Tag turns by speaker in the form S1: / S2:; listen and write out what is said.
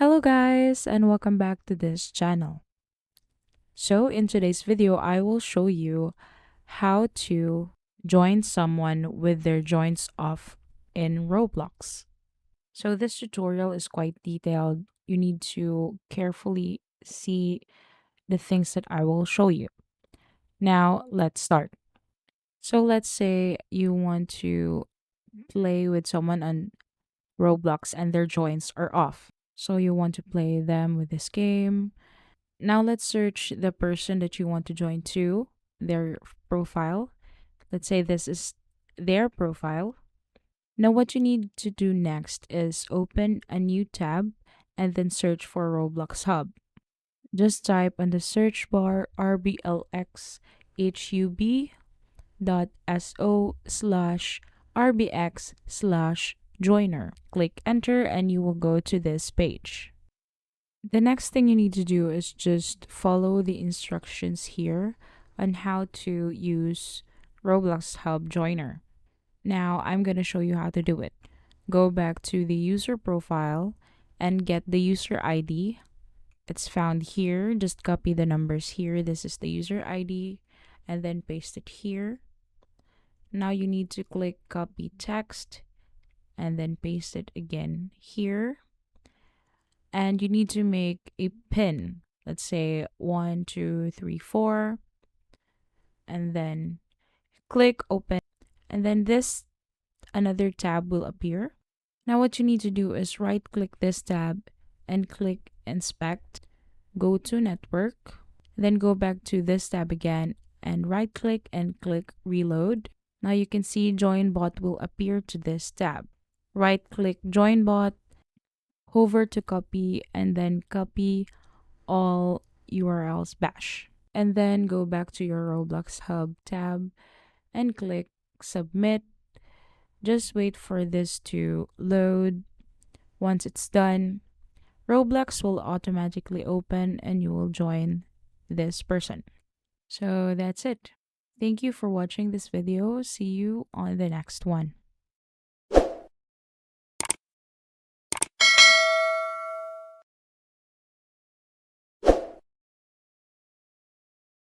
S1: Hello guys and welcome back to this channel. So in today's video, I will show you how to join someone with their joints off in Roblox. So this tutorial is quite detailed. You need to carefully see the things that I will show you. Now let's start. So let's say you want to play with someone on Roblox and their joints are off. So you want to play them with this game. Now let's search the person that you want to join to, their profile. Let's say this is their profile. Now what you need to do next is open a new tab and then search for Roblox Hub. Just type on the search bar rblxhub.so/rbx/joiner. Click enter and you will go to this page. The next thing you need to do is just follow the instructions here on how to use Roblox Hub Joiner. Now I'm going to show you how to do it. Go back to the user profile and get the user ID. It's found here. Just copy the numbers here. This is the user ID and then paste it here. Now you need to click copy text and then paste it again here. And you need to make a pin. Let's say 1, 2, 3, 4, and then click open. And then this another tab will appear. Now what you need to do is right click this tab and click inspect. Go to network. Then go back to this tab again and right click and click reload. Now you can see join bot will appear to this tab. Right click join bot, hover to copy, and then copy all URLs bash. And then go back to your Roblox Hub tab and click submit. Just wait for this to load. Once it's done, Roblox will automatically open and you will join this person. So that's it. Thank you for watching this video. See you on the next one.